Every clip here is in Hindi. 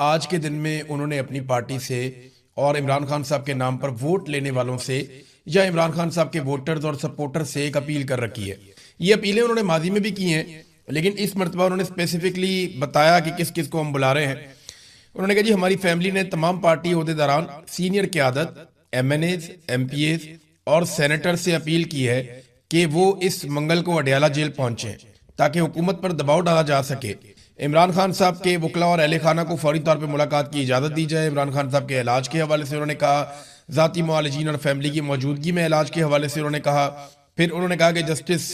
आज के दिन में उन्होंने अपनी पार्टी से और इमरान खान साहब के नाम पर वोट लेने वालों से या इमरान खान साहब के वोटर्स और सपोर्टर से एक अपील कर रखी है। ये अपीलें उन्होंने माजी में भी की हैं, लेकिन इस मरतबा उन्होंने स्पेसिफिकली बताया कि किस किस को हम बुला रहे हैं। उन्होंने कहा जी हमारी फैमिली ने तमाम पार्टी अहदेदारान, सीनियर क़यादत, MNAs, MPAs और सेनेटर से अपील की है कि वो इस मंगल को अडयाला जेल पहुंचे ताकि हुकूमत पर दबाव डाला जा सके। इमरान खान साहब के वकला और अहले खाना को फौरी तौर पर मुलाकात की इजाज़त दी जाए। इमरान खान साहब के इलाज के हवाले से उन्होंने कहा, ज़ाती मुआलिजीन और फैमिली की मौजूदगी में इलाज के हवाले से उन्होंने कहा। फिर उन्होंने कहा कि जस्टिस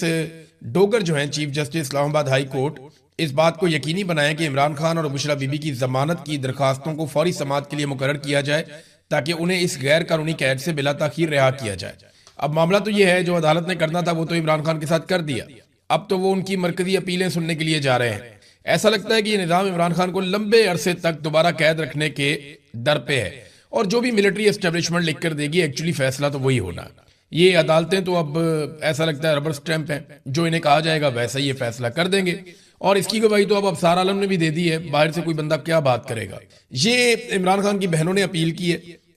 डोगर जो हैं, chief justice Islamabad high court, इस बात को यकीनी बनाएं कि इमरान खान और बुशरा बीबी की जमानत की दरखास्तों को फौरी समाअत के लिए मुकर्रर किया जाए ताकि उन्हें इस गैर कानूनी कैद से बिला ताखीर रिहा किया जाए। अब मामला तो यह है, जो अदालत ने करना था वो तो इमरान खान के साथ कर दिया, अब तो वो उनकी मरकजी अपीलें सुनने के लिए जा रहे हैं। ऐसा लगता है कि ये निज़ाम इमरान खान को लंबे अरसे तक दोबारा कैद रखने के दर पे है और जो भी मिलिट्री एस्टेब्लिशमेंट लिख कर देगी एक्चुअली फैसला तो वही होना। ये अदालतें तो अब ऐसा लगता है रबर स्टैंप है, जो इन्हें कहा जाएगा वैसा ही ये फैसला कर देंगे और इसकी गवाही तो अब अफसार आलम ने भी दे दी है। बाहर से कोई बंदा क्या बात करेगा। ये इमरान खान की बहनों ने अपील की है,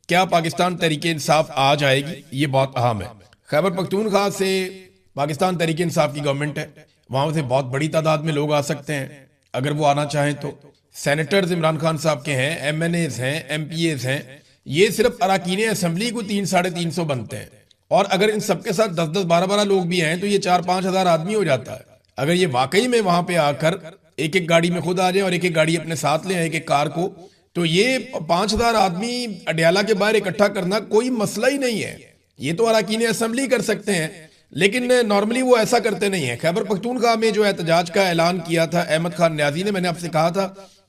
क्या पाकिस्तान तहरीके इंसाफ आ जाएगी, ये बहुत अहम है। खैबर पख्तूनख्वा से पाकिस्तान तहरीके इंसाफ की गवर्नमेंट है, वहां से बहुत बड़ी तादाद में लोग आ सकते हैं अगर वो आना चाहें तो। सेनेटर्स इमरान खान साहब के हैं, MNAs हैं, MPAs हैं। ये सिर्फ अरकान असेंबली को 300-350 बनते हैं और अगर इन सबके साथ 10-10, 12-12 लोग भी हैं तो ये 4-5 हजार आदमी हो जाता है। अगर ये वाकई में वहां पे आकर एक एक गाड़ी में खुद आ जाए और एक एक गाड़ी अपने साथ ले, एक एक कार को, तो ये 5,000 आदमी अडयाला के बाहर इकट्ठा करना कोई मसला ही नहीं है। ये तो अरकान असेंबली कर सकते हैं, लेकिन नॉर्मली वो ऐसा करते नहीं है। खैबर पख्तूनख्वा में जो एहतजाज का ऐलान किया था अहमद खान न्याजी ने, मैंने आपसे कहा था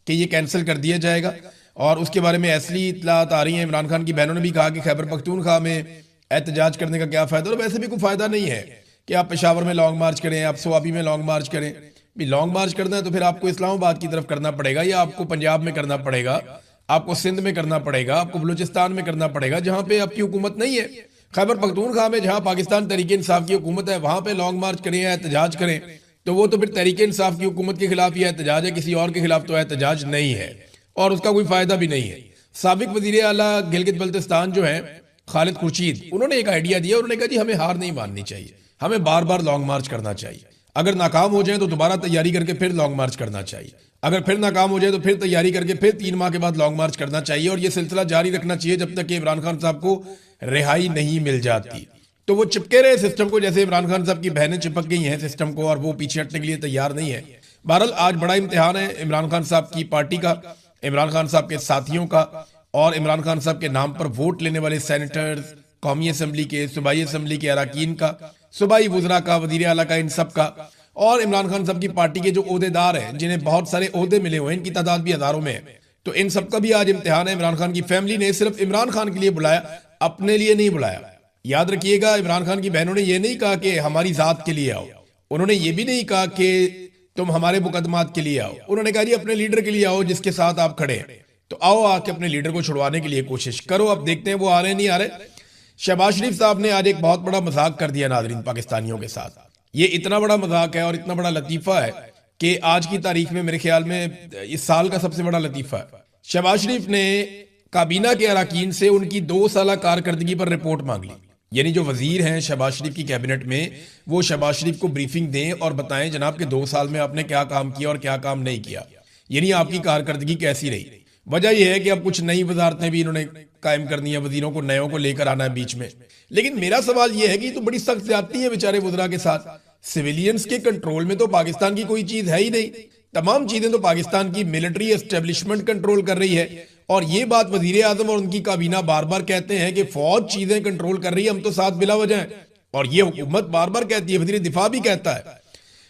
कि ये कैंसिल कर दिया जाएगा और उसके बारे में असली इतलात आ रही हैं। इमरान खान की बहनों ने भी कहा कि खैबर पख्तूनख्वा में एहतजाज करने का क्या फ़ायदा, और वैसे भी कोई फ़ायदा नहीं है कि आप पेशावर में लॉन्ग मार्च करें, आप स्वाबी में लॉन्ग मार्च करें। भी लॉन्ग मार्च करना है तो फिर आपको इस्लामाबाद की तरफ करना पड़ेगा, या आपको पंजाब में करना पड़ेगा, आपको सिंध में करना पड़ेगा, आपको बलूचिस्तान में करना पड़ेगा जहाँ पे आपकी हुकूमत नहीं है। खैबर पख्तूनख्वा में जहां पाकिस्तान तहरीके इंसाफ की हुकूमत है वहां पे लॉन्ग मार्च करें या एहतजाज करें तो वो तो फिर तहरीके इंसाफ की हुकूमत के खिलाफ ही एहतजाज है, किसी और के खिलाफ तो एहतजाज नहीं है और उसका कोई फायदा भी नहीं है। साबिक वजीर आला गिलगित बल्तिस्तान जो है खालिद खुर्शीद, उन्होंने एक आइडिया दिया। उन्होंने कहा जी हमें हार नहीं माननी चाहिए, हमें बार बार लॉन्ग मार्च करना चाहिए। अगर नाकाम हो जाए तो दोबारा तैयारी करके फिर लॉन्ग मार्च करना चाहिए, अगर फिर नाकाम हो जाए तो फिर तैयारी करके फिर 3 माह के बाद लॉन्ग मार्च करना चाहिए और ये सिलसिला जारी रखना चाहिए जब तक कि इमरान खान साहब को रिहाई नहीं मिल जाती। तो वो चिपके रहे सिस्टम को, जैसे इमरान खान साहब की बहनें चिपक गई हैं सिस्टम को और वो पीछे हटने के लिए तैयार नहीं है। बहरहाल आज बड़ा इम्तिहान है इमरान खान साहब की पार्टी का, इमरान खान साहब के साथियों का और इमरान खान साहब के नाम पर वोट लेने वाले सेनेटर्स, कौमी असम्बली के, सूबाई असम्बली के अरकान का, सूबाई वुज़रा का, वज़ीर आला का, इन सब का, और इमरान खान साहब की पार्टी के जो ओहदेदार हैं जिन्हें बहुत सारे ओहदे मिले हुए हैं, इनकी तादाद भी हजारों में है। तो इन सबका भी आज इम्तिहान है। इमरान खान की फैमिली ने सिर्फ इमरान खान के लिए बुलाया, अपने लिए नहीं बुलाया। याद रखिएगा, इमरान खान की बहनों ने यह नहीं कहा कि हमारी जात के लिए आओ, उन्होंने ये भी नहीं कहा कि तुम हमारे मुकदमात के लिए आओ। उन्होंने कहा जी अपने लीडर के लिए आओ जिसके साथ आप खड़े हैं, तो आओ आके अपने लीडर को छुड़वाने के लिए कोशिश करो। अब देखते हैं वो आ रहे नहीं आ रहे। शहबाज शरीफ साहब ने आज एक बहुत बड़ा मजाक कर दिया नाजरीन पाकिस्तानियों के साथ। ये इतना बड़ा मजाक है और इतना बड़ा लतीफा है कि आज की तारीख में मेरे ख्याल में इस साल का सबसे बड़ा लतीफा है। शहबाज शरीफ ने काबीना के अरकान से उनकी 2 साल कारकर्दगी पर रिपोर्ट मांग ली। यानी जो वजीर हैं शहबाज शरीफ की कैबिनेट में, वो शहबाज शरीफ को ब्रीफिंग दें और बताएं जनाब के 2 साल में आपने क्या काम किया और क्या काम नहीं किया, यानी आपकी कारकर्दगी कैसी रही। वजह यह है कि अब कुछ नई वजारतें भी इन्होंने कायम करनी है, वजीरों को नयों को लेकर आना है बीच में। लेकिन मेरा सवाल यह है कि तो बड़ी सख्त ज्यादती है बेचारे वज़रा के साथ। सिविलियंस के कंट्रोल में तो पाकिस्तान की कोई चीज है ही नहीं, तमाम चीजें तो पाकिस्तान की मिलिट्री एस्टेब्लिशमेंट कंट्रोल कर रही है। और ये बात वजीर आजम और उनकी काबीना बार बार कहते हैं कि फौज चीजें कंट्रोल कर रही है, हम तो साथ बिला वजह हैं। और ये हुकूमत बार बार कहती है, वजीर दिफा भी कहता है,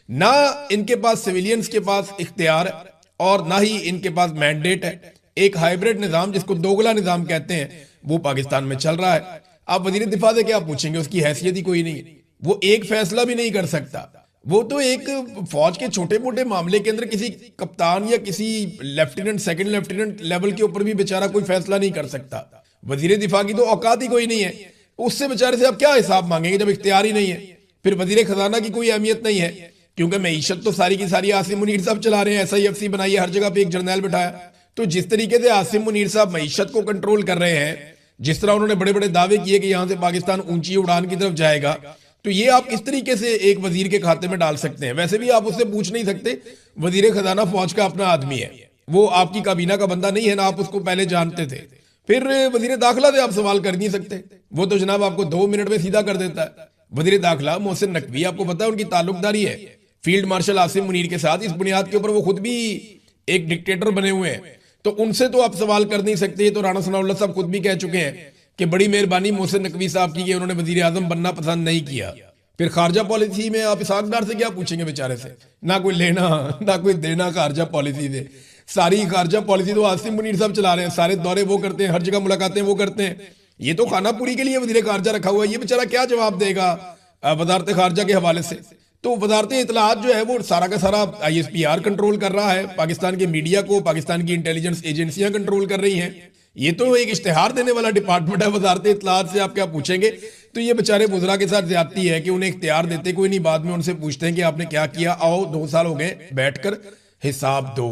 ना इनके पास सिविलियंस के पास इख्तियार है और ना ही इनके पास मैंडेट है। एक हाइब्रिड निजाम जिसको दोगला निजाम कहते हैं वो पाकिस्तान में चल रहा है। आप वजीर दिफा से क्या पूछेंगे, उसकी हैसियत ही कोई नहीं, वो एक फैसला भी नहीं कर सकता। वो तो एक फौज के छोटे मोटे मामले के अंदर किसी कप्तान या किसी लेफ्टिनेंट, सेकंड लेफ्टिनेंट लेवल के ऊपर भी बेचारा कोई फैसला नहीं कर सकता। वजीर दिफा की तो औकात ही कोई नहीं है, उससे बेचारे से आप क्या हिसाब मांगेंगे जब इख्तियार ही नहीं है। फिर वजीर खजाना की कोई अहमियत नहीं है, क्योंकि मईशत तो सारी की सारी आसिम मुनीर साहब चला रहे हैं। SIFC बनाई है, हर जगह पे एक जर्नैल बिठाया, तो जिस तरीके से आसिम मुनीर साहब मईशत को कंट्रोल कर रहे हैं, जिस तरह उन्होंने बड़े बड़े दावे किए कि यहां से पाकिस्तान ऊंची उड़ान की तरफ जाएगा, तो ये आप किस तरीके से एक वजीर के खाते में डाल सकते हैं? वैसे भी आप उससे पूछ नहीं सकते, वजीर खजाना फौज का अपना आदमी है, वो आपकी काबीना का बंदा नहीं है ना, आप उसको पहले जानते थे। फिर वजीर दाखिला से आप सवाल कर नहीं सकते, वो तो जनाब आपको 2 मिनट में सीधा कर देता है। वजीर दाखिला मोहसिन नकवी, आपको पता है उनकी ताल्लुकदारी है फील्ड मार्शल आसिम मुनीर के साथ, इस बुनियाद के ऊपर वो खुद भी एक डिक्टेटर बने हुए हैं, तो उनसे तो आप सवाल कर नहीं सकते। तो राणा सनाउल्लाह साहब खुद भी कह चुके हैं कि बड़ी मेहरबानी मोहसिन नकवी साहब की कि उन्होंने वजीर आजम बनना पसंद नहीं किया। फिर खारजा पॉलिसी में आप इसहाक डार से क्या पूछेंगे बेचारे से? ना कोई लेना ना कोई देना खारजा पॉलिसी से। सारी खारजा पॉलिसी तो आसिम मुनीर साहब चला रहे हैं, सारे दौरे वो करते हैं, हर जगह मुलाकातें वो करते हैं। ये तो खानापुरी के लिए वजीर खारजा रखा हुआ है, ये बेचारा क्या जवाब देगा वजारत खारजा के हवाले से? तो वजारत इतलात जो है वो सारा का सारा ISPR कंट्रोल कर रहा है, पाकिस्तान के मीडिया को पाकिस्तान की इंटेलिजेंस एजेंसियां कंट्रोल कर रही हैं। ये तो एक इश्तेहार देने वाला डिपार्टमेंट है। वजारत इतलात से आप क्या पूछेंगे? तो ये बेचारे वज़रा के साथ ज्यादती है कि उन्हें इख्तियार देते कोई नहीं, बाद में उनसे पूछते हैं कि आपने क्या किया, आओ 2 साल हो गए, बैठकर हिसाब दो।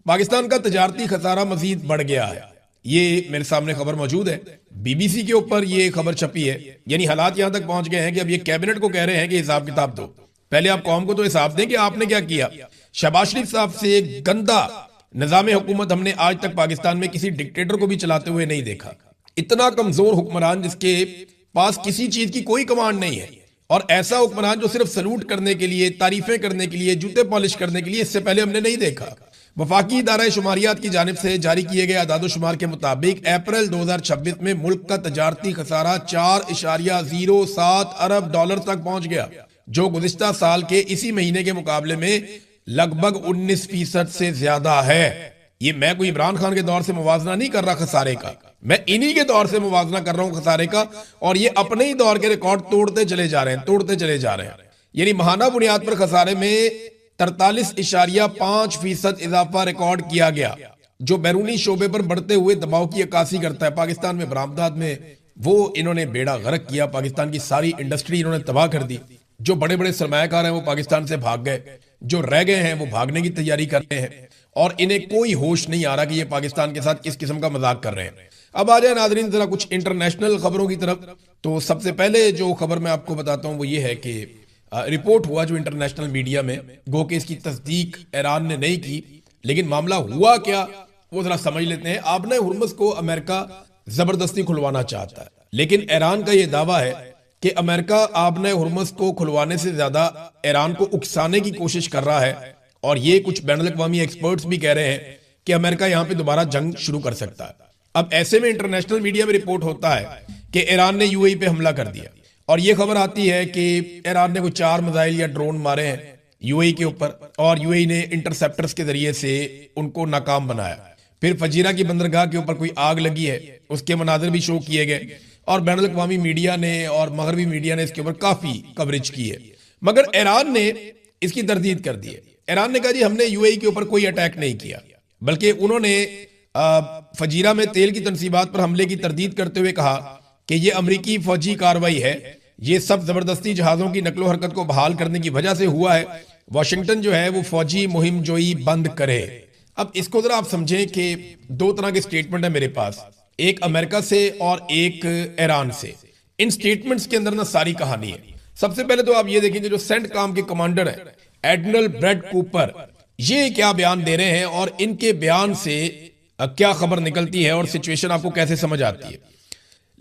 पाकिस्तान का तजारती खसारा मजीद बढ़ गया है, ये मेरे सामने खबर मौजूद है, BBC के ऊपर ये खबर छपी है। यानी हालात यहां तक पहुंच गए हैं कि अब ये कैबिनेट को कह रहे हैं कि हिसाब किताब दो, पहले आप कौम को तो हिसाब दें कि आपने क्या किया। शहबाज शरीफ साहब से गंदा निजाम हुकूमत हमने आज तक पाकिस्तान में किसी डिक्टेटर को भी चलाते हुए नहीं देखा। इतना कमजोर हुक्मरान जिसके पास किसी चीज की कोई कमांड नहीं है, और ऐसा हुक्मरान जो सिर्फ सलूट करने के लिए, तारीफें करने के लिए, जूते पॉलिश करने के लिए, इससे पहले हमने नहीं देखा। वफाकी इदारा शुमारियात की जानिब से जारी किए गए अदाद-ओ-शुमार के मुताबिक अप्रैल 2026 में मुल्क का तजारती खसारा 4.07 अरब डॉलर तक पहुंच गया, जो गुज़िश्ता साल के इसी महीने के मुकाबले में लगभग 19% से ज्यादा है। ये मैं कोई इमरान खान के दौर से मुवाजना नहीं कर रहा खसारे का, मैं इन्हीं के दौर से मुवाजना कर रहा हूं खसारे का, और ये अपने ही दौर के रिकॉर्ड तोड़ते चले जा रहे हैं, तोड़ते चले जा रहे हैं। यानी माहाना बुनियाद पर खसारे में 43.5% इजाफा रिकॉर्ड किया गया, जो बैरूनी शोबे पर बढ़ते हुए दबाव की अक्कासी करता है। पाकिस्तान में बरामदात में वो इन्होंने बेड़ा गर्क किया, पाकिस्तान की सारी इंडस्ट्री इन्होंने तबाह कर दी। जो बड़े बड़े सरमायाकार हैं वो पाकिस्तान से भाग गए, जो रह गए हैं वो भागने की तैयारी कर रहे हैं, और इन्हें कोई होश नहीं आ रहा कि ये पाकिस्तान के साथ किस किस्म का मजाक कर रहे हैं। अब आ जाए नाजरीन जरा कुछ इंटरनेशनल खबरों की तरफ। तो सबसे पहले जो खबर मैं आपको बताता हूं वो ये है कि रिपोर्ट हुआ जो इंटरनेशनल मीडिया में, गो कि इसकी तस्दीक ईरान ने नहीं की, लेकिन मामला हुआ क्या वो जरा समझ लेते हैं। आबने हुर्मुज़ को अमेरिका जबरदस्ती खुलवाना चाहता है, लेकिन ईरान का यह दावा है कि अमेरिका आबने हुर्मुज़ को खुलवाने से ज्यादा ईरान को उकसाने की कोशिश कर रहा है, और ये कुछ बैनुल-अक़वामी एक्सपर्ट्स भी कह रहे हैं कि अमेरिका यहां पे दोबारा जंग शुरू कर सकता है। अब ऐसे में इंटरनेशनल मीडिया में रिपोर्ट होता है कि ईरान ने UAE पे हमला कर दिया, और ये खबर आती है कि ईरान ने कोई 4 मिसाइल या ड्रोन मारे हैं UAE के ऊपर, और UAE ने इंटरसेप्टर्स के जरिए से उनको नाकाम बनाया। फिर फजीरा की बंदरगाह के ऊपर कोई आग लगी है, उसके मनाजर भी शो किए गए, और बैनुल-अक़वामी मीडिया ने और मगरबी मीडिया ने इसके ऊपर काफी कवरेज की है। मगर ईरान ने इसकी तरदीद कर दी है। ईरान ने कहा जी हमने UAE के ऊपर कोई अटैक नहीं किया, बल्कि उन्होंने फजीरा में तेल की तनसीबात पर हमले की तरदीद करते हुए कहा कि यह अमरीकी फौजी कार्रवाई है, ये सब जबरदस्ती जहाजों की नकलो हरकत को बहाल करने की वजह से हुआ है। वाशिंगटन जो है वो फौजी मुहिम जोई बंद करे। अब इसको जरा आप समझें कि 2 तरह के स्टेटमेंट है मेरे पास, एक अमेरिका से और एक ईरान से। इन स्टेटमेंट्स के अंदर ना सारी कहानी है। सबसे पहले तो आप ये देखेंगे जो सेंटकॉम के कमांडर है एडमिरल ब्रैड कूपर, ये क्या बयान दे रहे हैं और इनके बयान से क्या खबर निकलती है और सिचुएशन आपको कैसे समझ आती है।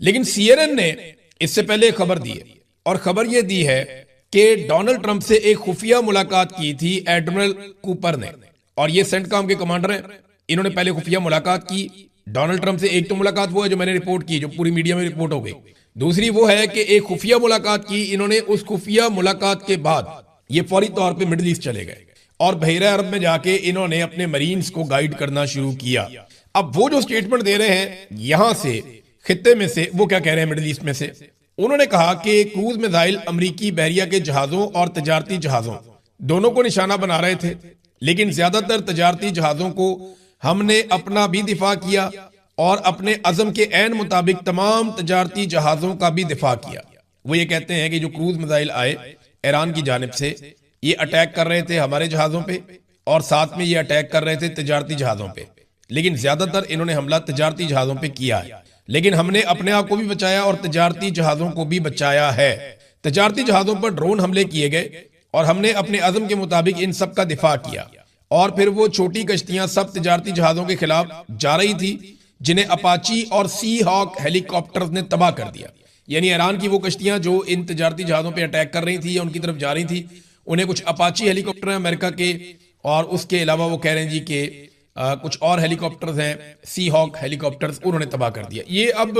लेकिन CNN ने इससे पहले खबर दी है, और खबर यह दी है कि डोनाल्ड ट्रंप से एक खुफिया मुलाकात की थी एडमिरल कूपर ने, और ये सेंटकॉम के कमांडर हैं। इन्होंने पहले खुफिया मुलाकात की डोनाल्ड ट्रंप से। एक तो मुलाकात वो है जो मैंने रिपोर्ट की, जो पूरी मीडिया में रिपोर्ट हो गई। दूसरी वो है कि एक खुफिया मुलाकात की इन्होंने, उस खुफिया मुलाकात के बाद ये फौरी तौर पे मिडिल ईस्ट चले गए और बहरा अरब में जाके इन्होंने अपने मरीन्स को गाइड करना शुरू किया। अब वो जो स्टेटमेंट दे रहे हैं यहां से खित्ते में से, वो क्या कह रहे हैं मिडिल ईस्ट में से, उन्होंने कहा कि क्रूज मिसाइल अमरीकी बहरिया के जहाजों और तजारती जहाजों दोनों को निशाना बना रहे थे, लेकिन ज्यादातर तजारती जहाजों को हमने अपना भी दिफा किया और अपने अज़म के ऐन मुताबिक तमाम तजारती जहाजों का भी दिफा किया। वो ये कहते हैं कि जो क्रूज मिसाइल आए ईरान की जानिब से, ये अटैक कर रहे थे हमारे जहाजों पे और साथ में ये अटैक कर रहे थे तजारती जहाजों पे। लेकिन ज्यादातर इन्होंने हमला तजारती जहाजों पे किया है। लेकिन हमने अपने आप को भी बचाया और तजारती जहाजों को भी बचाया है। तजारती जहाजों पर ड्रोन हमले किए गए और हमने अपने अज़म के मुताबिक इन सब का दिफा किया। और फिर वो छोटी कश्तियां सब तजारती जहाजों के खिलाफ जा रही थी, जिन्हें अपाची और सी हॉक हेलीकॉप्टर्स ने तबाह कर दिया। यानी ईरान की वो कश्तियां जो इन तजारती जहाजों पे अटैक कर रही थी या उनकी तरफ जा रही थी, उन्हें कुछ अपाची हेलीकॉप्टर हैं अमेरिका के, और उसके अलावा वो कह रहे हैं जी कि कुछ और हेलीकॉप्टर्स हैं, सी हॉक हेलीकॉप्टर्स, उन्होंने तबाह कर दिया। ये अब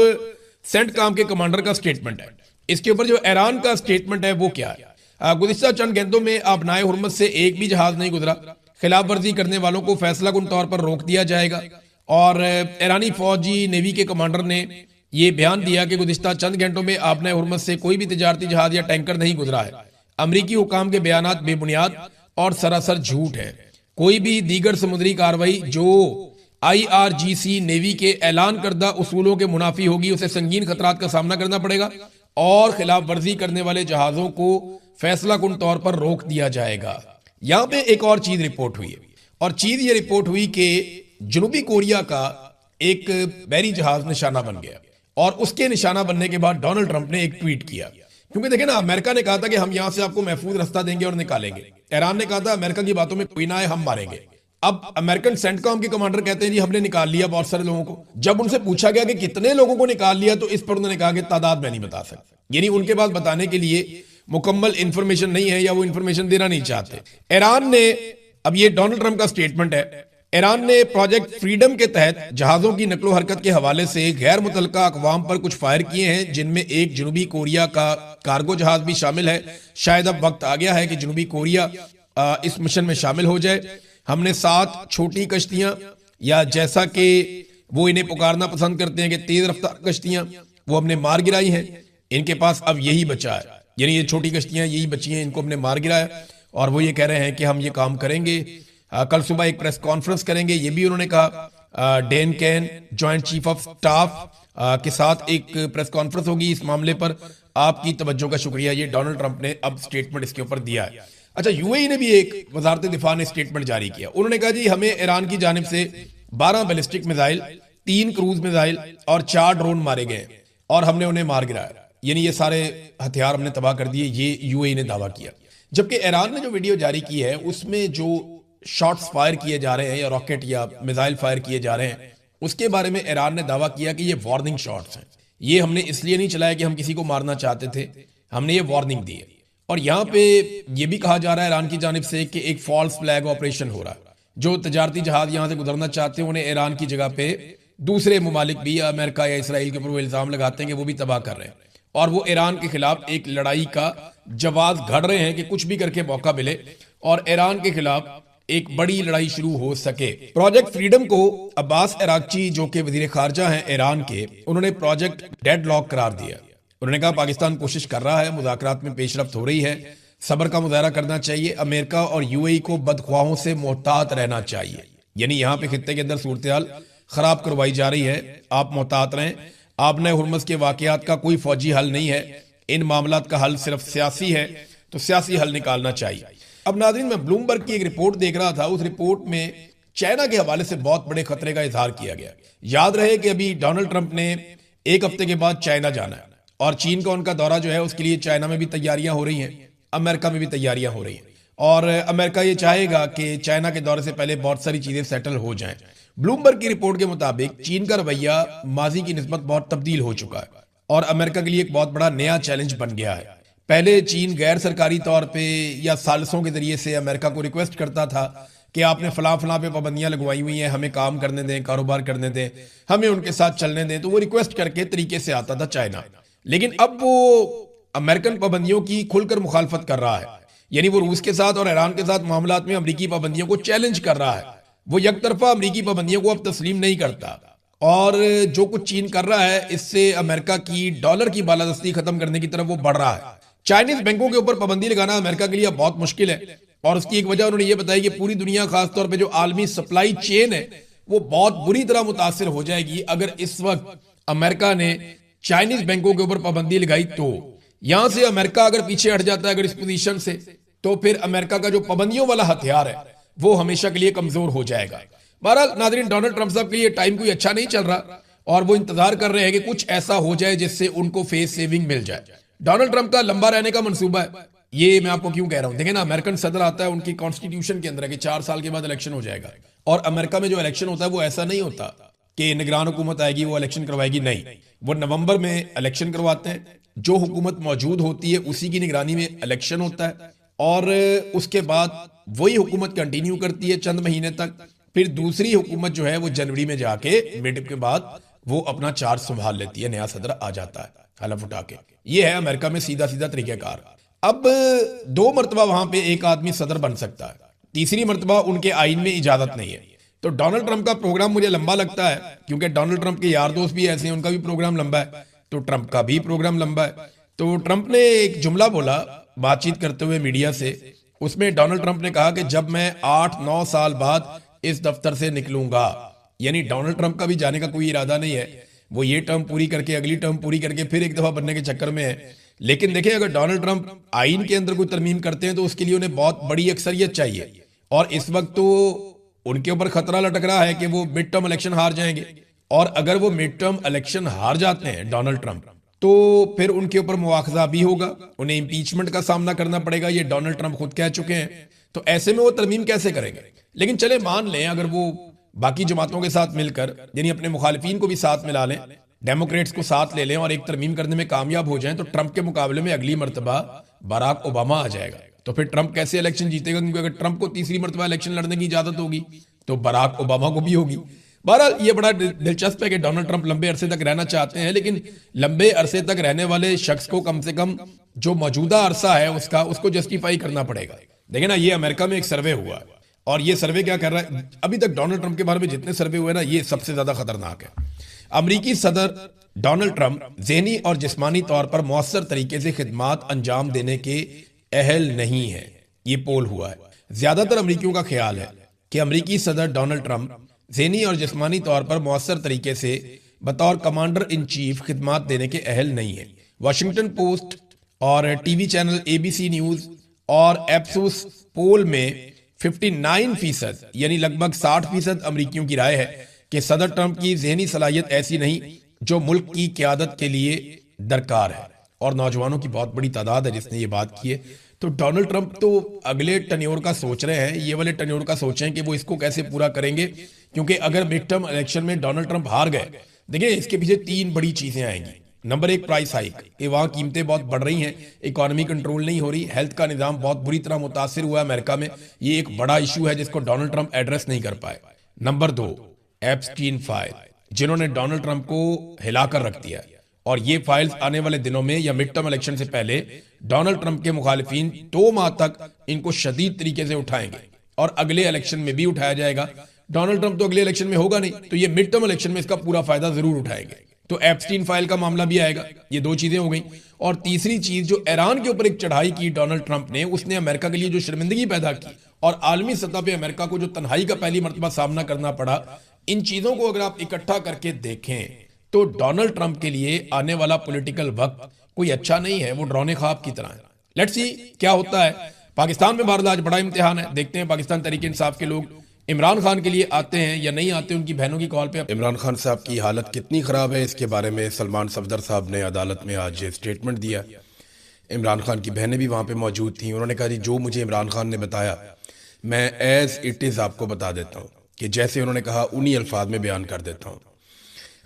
सेंटकॉम के कमांडर का स्टेटमेंट है। इसके ऊपर जो ईरान का स्टेटमेंट है वो क्या है? गुज़िश्ता चंद घंटों में आबनाए हुर्मुज़ से एक भी जहाज नहीं गुजरा। खिलाफ वर्जी करने वालों को फैसला कुन तौर पर रोक दिया जाएगा। और ईरानी फौजी नेवी के कमांडर ने यह बयान दिया कि गुज़िश्ता चंद घंटों में आबनाए हुर्मुज़ से कोई भी तिजारती जहाज या टैंकर नहीं गुजरा है। अमरीकी हुकाम के बयानात बेबुनियाद और सरासर झूठ है। कोई भी दीगर समुद्री कार्रवाई जो IRGC नेवी के ऐलान करदा उसूलों के मुनाफी होगी, उसे संगीन खतरात का सामना करना पड़ेगा और खिलाफ वर्जी करने वाले जहाजों को फैसला कुन तौर पर रोक दिया जाएगा। यहां पे एक और चीज रिपोर्ट हुई है, और चीज ये रिपोर्ट हुई कि जनूबी कोरिया का एक बहरी जहाज निशाना बन गया। और उसके निशाना बनने के बाद डोनाल्ड ट्रंप ने एक ट्वीट किया, क्योंकि देखें ना, अमेरिका ने कहा था कि हम यहां से आपको महफूज रास्ता देंगे और निकालेंगे। ईरान ने कहा था अमेरिका की बातों में कोई ना आए, हम मारेंगे। अब अमेरिकन सेंटकॉम के कमांडर कहते हैं जी हमने निकाल लिया बहुत सारे लोगों को। जब उनसे पूछा गया कि कितने लोगों को निकाल लिया, तो इस पर उन्होंने कहा कि तादाद मैं नहीं बता सकता। यानी उनके पास बताने के लिए मुकम्मल इंफॉर्मेशन नहीं है, या वो इंफॉर्मेशन देना नहीं चाहते। ईरान ने, अब ये डोनाल्ड ट्रंप का स्टेटमेंट है, ईरान ने प्रोजेक्ट फ्रीडम के तहत जहाजों की नकलो हरकत के हवाले से गैर मुतल्लका अक़वाम पर कुछ फायर किए हैं, जिनमें एक जनूबी कोरिया का कार्गो जहाज भी शामिल है। शायद अब वक्त आ गया है कि जनूबी कोरिया इस मिशन में शामिल हो जाए। हमने 7 छोटी कश्तियां, या जैसा कि वो इन्हें पुकारना पसंद करते हैं कि तेज रफ्तार कश्तियां, वो हमने मार गिराई हैं। इनके पास अब यही बचा है, यानी ये छोटी कश्तियां यही बची हैं, इनको हमने मार गिराया। और वो ये कह रहे हैं कि हम ये काम करेंगे। कल सुबह एक प्रेस कॉन्फ्रेंस करेंगे, ये भी उन्होंने कहा। Dan Caine joint chief of staff के साथ एक प्रेस कॉन्फ्रेंस होगी इस मामले पर। आपकी तवज्जो का शुक्रिया। ये डोनाल्ड ट्रंप ने अब स्टेटमेंट इसके ऊपर दिया है। अच्छा, यूएई ने भी एक वजारत दिफा ने स्टेटमेंट जारी किया। उन्होंने कहा जी हमें ईरान की जानिब से 12 बैलिस्टिक मिसाइल, 3 क्रूज मिसाइल और 4 ड्रोन मारे गए, और हमने उन्हें मार गिराया। यानी ये सारे हथियार हमने तबाह कर दिए, ये यूएई ने दावा किया। जबकि ईरान ने जो वीडियो जारी की है उसमें जो शॉट्स फायर किए जा रहे हैं, या रॉकेट या मिसाइल फायर किए जा रहे हैं, उसके बारे में ईरान ने दावा किया कि ये वार्निंग शॉट्स हैं। ये हमने इसलिए नहीं चलाया कि हम किसी को मारना चाहते थे, हमने ये वार्निंग दी है। और यहाँ पे ये भी कहा जा रहा है ईरान की जानिब से कि एक फॉल्स फ्लैग ऑपरेशन हो रहा है। जो तजारती जहाज यहाँ से गुजरना चाहते हैं, उन्हें ईरान की जगह पे दूसरे ममालिक भी, अमेरिका या इसराइल के ऊपर वो इल्जाम लगाते हैं कि वो भी तबाह कर रहे हैं, और वो ईरान के खिलाफ एक लड़ाई का जवाब घड़ रहे हैं कि कुछ भी करके मौका मिले और ईरान के खिलाफ एक बड़ी लड़ाई शुरू हो सके। प्रोजेक्ट फ्रीडम को अब्बास अरागची, जो कि वजीर खारजा हैं ईरान के, उन्होंने प्रोजेक्ट डेडलॉक करार दिया। उन्होंने कहा पाकिस्तान कोशिश कर रहा है, मुज़ाकरात में पेशरफ्त हो रही है, सब्र का मुजाहरा करना चाहिए। अमेरिका और यूएई को बदख्वाहों से मोहतात रहना चाहिए। यानी यहाँ पे खित्ते के अंदर सूरत-ए-हाल खराब करवाई जा रही है, आप मोहतात रहें। आबनाए हुर्मुज़ के वाकयात का कोई फौजी हल नहीं है, इन मामलात का हल सिर्फ सियासी है, तो सियासी हल निकालना चाहिए। अब नाज़रीन, मैं ब्लूमबर्ग की एक रिपोर्ट देख रहा था, उस रिपोर्ट में चाइना के हवाले से बहुत बड़े खतरे का इजहार किया गया। याद रहे कि अभी डोनाल्ड ट्रंप ने एक हफ्ते के बाद चाइना जाना है, और चीन का उनका दौरा जो है उसके लिए चाइना में भी तैयारियां हो रही हैं, अमेरिका में भी तैयारियां हो रही हैं, और अमेरिका ये चाहेगा कि चाइना के दौरे से पहले बहुत सारी चीजें सेटल हो जाएं। ब्लूमबर्ग की रिपोर्ट के मुताबिक चीन का रवैया माजी की निस्बत बहुत तब्दील हो चुका है, और अमेरिका के लिए एक बहुत बड़ा नया चैलेंज बन गया है। पहले चीन गैर सरकारी तौर पे या सालसों के जरिए से अमेरिका को रिक्वेस्ट करता था कि आपने फला फला पे पाबंदियां लगवाई हुई हैं, हमें काम करने दें, कारोबार करने दें, हमें उनके साथ चलने दें, तो वो रिक्वेस्ट करके तरीके से आता था चाइना। लेकिन अब वो अमेरिकन पाबंदियों की खुलकर मुखालफत कर रहा है। यानी वो रूस के साथ और ईरान के साथ मामलात में अमरीकी पाबंदियों को चैलेंज कर रहा है। वो यकतरफा अमरीकी पाबंदियों को अब तस्लीम नहीं करता, और जो कुछ चीन कर रहा है इससे अमेरिका की डॉलर की बालादस्ती खत्म करने की तरफ वो बढ़ रहा है। चाइनीज बैंकों के ऊपर पाबंदी लगाना अमेरिका के लिए बहुत मुश्किल है, और उसकी एक वजह उन्होंने ये बताई कि पूरी दुनिया, खासतौर पे जो आलमी सप्लाई चेन है, वो बहुत बुरी तरह मुतासिर हो जाएगी अगर इस वक्त अमेरिका ने चाइनीज बैंकों के ऊपर पाबंदी लगाई। तो यहां से अमेरिका अगर पीछे हट जाता है अगर इस पोजीशन से, तो फिर अमेरिका का जो पाबंदियों वाला हथियार है वो हमेशा के लिए कमजोर हो जाएगा। बहरहाल नाज़रीन, डोनाल्ड ट्रंप साहब के लिए टाइम कोई अच्छा नहीं चल रहा और वो इंतजार कर रहे हैं कि कुछ ऐसा हो जाए जिससे उनको फेस सेविंग मिल जाए। डोनाल्ड ट्रंप का लंबा रहने का मंसूबा है। ये मैं आपको क्यों कह रहा हूं, देखें ना, अमेरिकन सदर आता है, उनकी कॉन्स्टिट्यूशन के अंदर है कि 4 साल के बाद इलेक्शन हो जाएगा। और अमेरिका में जो इलेक्शन होता है वो ऐसा नहीं होता कि निगरान हुकूमत आएगी वो इलेक्शन करवाएगी, नहीं, वो नवंबर में इलेक्शन करवाते हैं। जो हुकूमत मौजूद होती है उसी की निगरानी में इलेक्शन होता है और उसके बाद वही हुकूमत कंटिन्यू करती है चंद महीने तक। फिर दूसरी हुकूमत जो है वो जनवरी में जाके मिड के बाद वो अपना चार्ज संभाल लेती है, नया सदर आ जाता है हलफ उठा के। ये है अमेरिका में सीधा सीधा तरीकेकार। अब 2 मरतबा वहां पे एक आदमी सदर बन सकता है, तीसरी मरतबा उनके आइन में इजाजत नहीं है। तो डोनाल्ड ट्रंप का प्रोग्राम मुझे लंबा लगता है क्योंकि डोनाल्ड ट्रंप के यार दोस्त भी ऐसे हैं, उनका भी प्रोग्राम लंबा है, तो ट्रंप का भी प्रोग्राम लंबा है। तो ट्रंप ने एक जुमला बोला बातचीत करते हुए मीडिया से, उसमें डोनाल्ड ट्रंप ने कहा कि जब मैं 8-9 साल बाद इस दफ्तर से निकलूंगा, यानी डोनाल्ड ट्रंप का भी जाने का कोई इरादा नहीं है, वो ये टर्म पूरी करके अगली टर्म पूरी करके फिर एक दफा बनने के चक्कर में है। लेकिन देखिए, अगर डोनाल्ड ट्रंप आइन के अंदर कोई तरमीम करते हैं तो उसके लिए उन्हें बहुत बड़ी अक्सरियत चाहिए और इस वक्त तो उनके ऊपर खतरा लटक रहा है कि वो मिड टर्म इलेक्शन हार जाएंगे। और अगर वो मिड टर्म इलेक्शन हार जाते हैं डोनाल्ड ट्रंप, तो फिर उनके ऊपर मुआखजा भी होगा, उन्हें इंपीचमेंट का सामना करना पड़ेगा, ये डोनाल्ड ट्रंप खुद कह चुके हैं। तो ऐसे में वो तरमीम कैसे करेंगे? लेकिन चले मान लें अगर वो बाकी जमातों के साथ मिलकर, यानी अपने मुखालिफिन को भी साथ मिला लें, डेमोक्रेट्स को साथ ले लें और एक तरमीम करने में कामयाब हो जाएं, तो ट्रंप के मुकाबले में अगली मरतबा बराक ओबामा आ जाएगा। तो फिर ट्रंप कैसे इलेक्शन जीतेगा? क्योंकि अगर ट्रंप को तीसरी मरतबा इलेक्शन लड़ने की इजाजत होगी तो बराक ओबामा को भी होगी। बहरहाल ये बड़ा दिलचस्प है कि डोनाल्ड ट्रंप लंबे अरसे तक रहना चाहते हैं, लेकिन लंबे अरसे तक रहने वाले शख्स को कम से कम जो मौजूदा अरसा है उसको जस्टिफाई करना पड़ेगा। देखिए ना, ये अमेरिका में एक सर्वे हुआ है और ये सर्वे क्या कर रहा है, अभी तक डोनाल्ड ट्रंप के बारे में जितने सर्वे हुए ना, ये सबसे ज्यादा खतरनाक है। अमरीकी सदर डोनाल्ड ट्रंप ज़हनी और जिस्मानी तौर पर मौसर तरीके से खिदमात अंजाम देने के अहल नहीं है, ये पोल हुआ है। ज्यादातर अमरीकियों का ख्याल है कि अमरीकी सदर डोनाल्ड ट्रंप ज़हनी और जिस्मानी तौर पर मौसर तरीके से बतौर कमांडर इन चीफ खिदमात देने के अहल नहीं है। वाशिंगटन पोस्ट और टीवी चैनल ABC न्यूज और एप्सोस पोल में 59% यानी लगभग 60% अमरीकियों की राय है कि सदर ट्रंप की ज़हनी सलाहियत ऐसी नहीं जो मुल्क की क़यादत के लिए दरकार है। और नौजवानों की बहुत बड़ी तादाद है जिसने ये बात की है। तो डोनाल्ड ट्रंप तो अगले टन्योर का सोच रहे हैं, ये वाले टन्योर का सोचें कि वो इसको कैसे पूरा करेंगे, क्योंकि अगर मिड टर्म इलेक्शन में डोनाल्ड ट्रंप हार गए, देखिए इसके पीछे 3 बड़ी चीजें आएंगी। नंबर 1, प्राइस हाइक, कि वहाँ कीमतें बहुत बढ़ रही हैं, इकोनॉमी कंट्रोल नहीं हो रही, हेल्थ का निज़ाम बहुत बुरी तरह मुतासिर हुआ है अमेरिका में, ये एक बड़ा इशू है जिसको डोनाल्ड ट्रंप एड्रेस नहीं कर पाए। नंबर 2, एप्स्टीन फाइल, जिन्होंने डोनाल्ड ट्रंप को हिलाकर रख दिया, और ये फाइल्स आने वाले दिनों में या मिड टर्म इलेक्शन से पहले डोनाल्ड ट्रंप के मुखालिफिन 2 माह तक इनको शदीद तरीके से उठाएंगे और अगले इलेक्शन में भी उठाया जाएगा। डोनाल्ड ट्रंप तो अगले इलेक्शन में होगा नहीं, तो ये मिड टर्म इलेक्शन में इसका पूरा फायदा जरूर उठाएंगे। तो एप्स्टीन फाइल का मामला भी आएगा। ये 2 चीजें हो गई। और तीसरी चीज, जो ईरान के ऊपर एक चढ़ाई की डोनाल्ड ट्रंप ने, उसने अमेरिका के लिए जो शर्मिंदगी पैदा की और आलमी सतह पे अमेरिका को जो तन्हाई का पहली मरतबा सामना करना पड़ा, इन चीजों को अगर आप इकट्ठा करके देखें तो डोनाल्ड ट्रंप के लिए आने वाला पॉलिटिकल वक्त कोई अच्छा नहीं है, वो डरौने ख्वाब की तरह है। लेट्स सी क्या होता है। पाकिस्तान में भारत आज बड़ा इम्तिहान है, देखते हैं पाकिस्तान तहरीक इंसाफ के लोग इमरान खान के लिए आते हैं या नहीं आते उनकी बहनों की कॉल पे। इमरान खान साहब की हालत कितनी खराब है, इसके बारे में सलमान सफदर साहब ने अदालत में आज स्टेटमेंट दिया। इमरान खान की बहनें भी वहां पे मौजूद थी। उन्होंने कहा, जी जो मुझे इमरान खान ने बताया मैं एज इट इज आपको बता देता हूँ, कि जैसे उन्होंने कहा उन्हीं अल्फाज में बयान कर देता हूँ।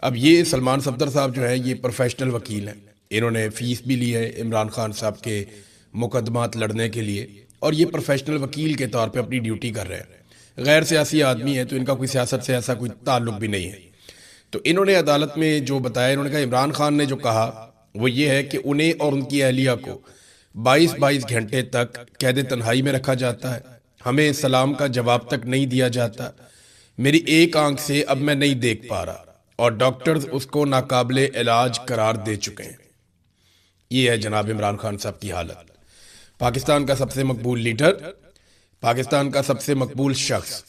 अब ये सलमान सफदर साहब जो है ये प्रोफेशनल वकील हैं, इन्होंने फीस भी ली है इमरान खान साहब के मुकदमात लड़ने के लिए, और ये प्रोफेशनल वकील के तौर पे अपनी ड्यूटी कर रहे हैं। गैर सियासी आदमी है, तो इनका कोई सियासत से ऐसा कोई ताल्लुक भी नहीं है। तो इन्होंने अदालत में जो बताया, इन्होंने कहा इमरान खान ने जो कहा वो ये है कि उन्हें और उनकी अहलिया को 22-22 घंटे तक कैद तन्हाई में रखा जाता है, हमें सलाम का जवाब तक नहीं दिया जाता, मेरी एक आंख से अब मैं नहीं देख पा रहा, और डॉक्टर्स उसको नाकाबिले इलाज करार दे चुके हैं। ये है जनाब इमरान खान साहब की हालत। पाकिस्तान का सबसे मकबूल लीडर, पाकिस्तान का सबसे मकबूल शख्स,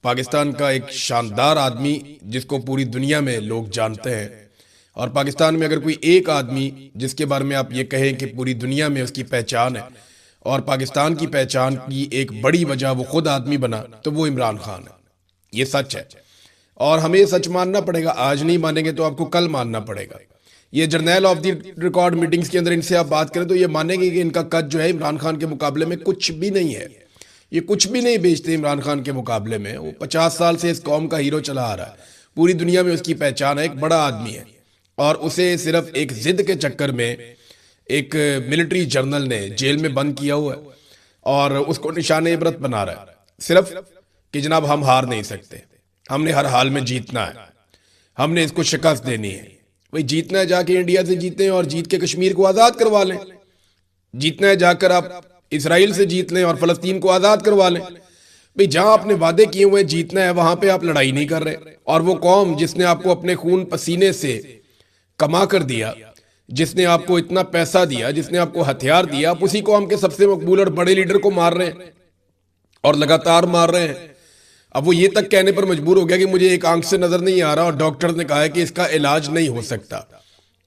पाकिस्तान का एक शानदार आदमी जिसको पूरी दुनिया में लोग जानते हैं, और पाकिस्तान में अगर कोई एक आदमी जिसके बारे में आप ये कहें कि पूरी दुनिया में उसकी पहचान है और पाकिस्तान की पहचान की एक बड़ी वजह वो खुद आदमी बना, तो वो इमरान खान है। ये सच है और हमें ये सच मानना पड़ेगा। आज नहीं मानेंगे तो आपको कल मानना पड़ेगा। ये journal of the record meetings के अंदर इनसे आप बात करें तो ये मानेंगे कि इनका कद जो है इमरान खान के मुकाबले में कुछ भी नहीं है। ये कुछ भी नहीं बेचते इमरान खान के मुकाबले में। वो 50 साल से इस कौम का हीरो चला आ रहा है, पूरी दुनिया में उसकी पहचान है, एक बड़ा आदमी है और उसे सिर्फ एक जिद के चक्कर में एक मिलिट्री जर्नल ने जेल में बंद किया हुआ है और उसको निशाने इबरत बना रहा है सिर्फ कि जनाब हम हार नहीं सकते, हमने हर हाल में जीतना है, हमने इसको शिकस्त देनी है। भाई जीतना है जाके इंडिया से जीतें और जीत के कश्मीर को आज़ाद करवा लें। जीतना है जाकर आप इसराइल से जीत लें और फलस्तीन को आज़ाद करवा लें। भाई जहां आपने वादे किए हुए जीतना है वहां पे आप लड़ाई नहीं कर रहे। और वो कौम जिसने आपको अपने खून पसीने से कमा कर दिया, जिसने आपको इतना पैसा दिया, जिसने आपको हथियार दिया, आप उसी कौम के सबसे मकबूल और बड़े लीडर को मार रहे हैं और लगातार मार रहे हैं। अब वो ये तक कहने पर मजबूर हो गया कि मुझे एक आंख से नजर नहीं आ रहा और डॉक्टर ने कहा है कि इसका इलाज नहीं हो सकता।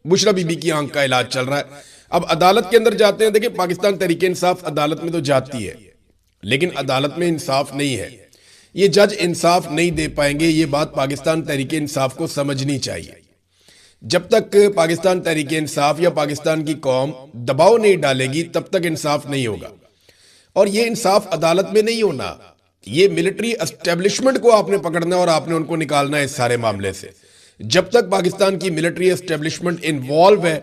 बुशरा बीबी की आंख का इलाज चल रहा है। अब अदालत के अंदर जाते हैं। देखिए पाकिस्तान तहरीक इंसाफ अदालत में तो जाती है लेकिन अदालत में इंसाफ नहीं है। ये जज इंसाफ नहीं दे पाएंगे। ये बात पाकिस्तान तहरीक इंसाफ को समझनी चाहिए। जब तक पाकिस्तान तहरीक इंसाफ या पाकिस्तान की कौम दबाव नहीं डालेगी तब तक इंसाफ नहीं होगा। और ये इंसाफ अदालत में नहीं होना, ये मिलिट्री एस्टेब्लिशमेंट को आपने पकड़ना और आपने उनको निकालना है इस सारे मामले से। जब तक पाकिस्तान की मिलिट्री एस्टेब्लिशमेंट इन्वॉल्व है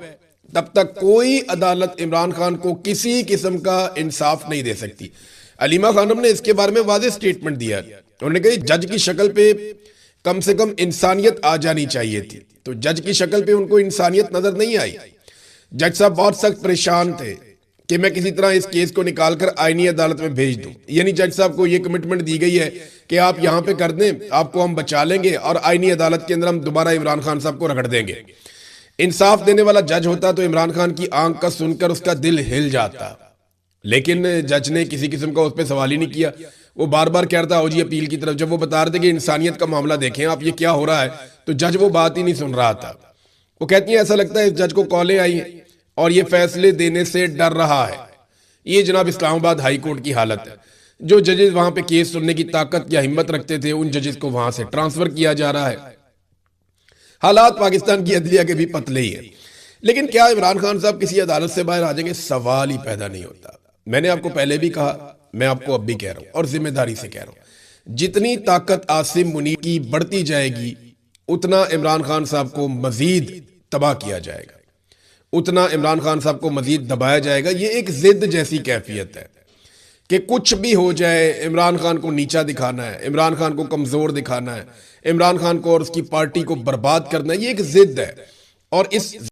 तब तक कोई अदालत इमरान खान को किसी किस्म का इंसाफ नहीं दे सकती। अलीमा खानम ने इसके बारे में वाज़ेह स्टेटमेंट दिया। उन्होंने कहा जज की शक्ल पे कम से कम इंसानियत आ जानी चाहिए थी, तो जज की शक्ल पे उनको इंसानियत नजर नहीं आई। जज साहब बहुत सख्त परेशान थे कि मैं किसी तरह इस केस को निकालकर आईनी अदालत में भेज दूं। यानी जज साहब को यह कमिटमेंट दी गई है कि आप यहां पे कर दें, आपको हम बचा लेंगे और आईनी अदालत के अंदर हम दोबारा इमरान खान साहब को रगड़ देंगे। इंसाफ देने वाला जज होता तो इमरान खान की आंख का सुनकर उसका दिल हिल जाता, लेकिन जज ने किसी किस्म का उस पर सवाल ही नहीं किया। वो बार बार कह रहा था हो जी अपील की तरफ। जब वो बता रहे थे कि इंसानियत का मामला देखें आप, ये क्या हो रहा है, तो जज वो बात ही नहीं सुन रहा था। वो कहती है ऐसा लगता है इस जज को कॉलें आई हैं और ये फैसले देने से डर रहा है। ये जनाब इस्लामाबाद हाई कोर्ट की हालत है। जो जजेस वहां पे केस सुनने की ताकत या हिम्मत रखते थे उन जजेस को वहां से ट्रांसफर किया जा रहा है। हालात पाकिस्तान की अदलिया के भी पतले ही है। लेकिन क्या इमरान खान साहब किसी अदालत से बाहर आ जाएंगे? सवाल ही पैदा नहीं होता। मैंने आपको पहले भी कहा, मैं आपको अब भी कह रहा हूं और जिम्मेदारी से कह रहा हूं, जितनी ताकत आसिम मुनीर की बढ़ती जाएगी उतना इमरान खान साहब को मजीद तबाह किया जाएगा, उतना इमरान खान साहब को मजीद दबाया जाएगा। ये एक जिद जैसी कैफियत है कि कुछ भी हो जाए इमरान खान को नीचा दिखाना है, इमरान खान को कमजोर दिखाना है, इमरान खान को और उसकी पार्टी को बर्बाद करना है। ये एक जिद है और इस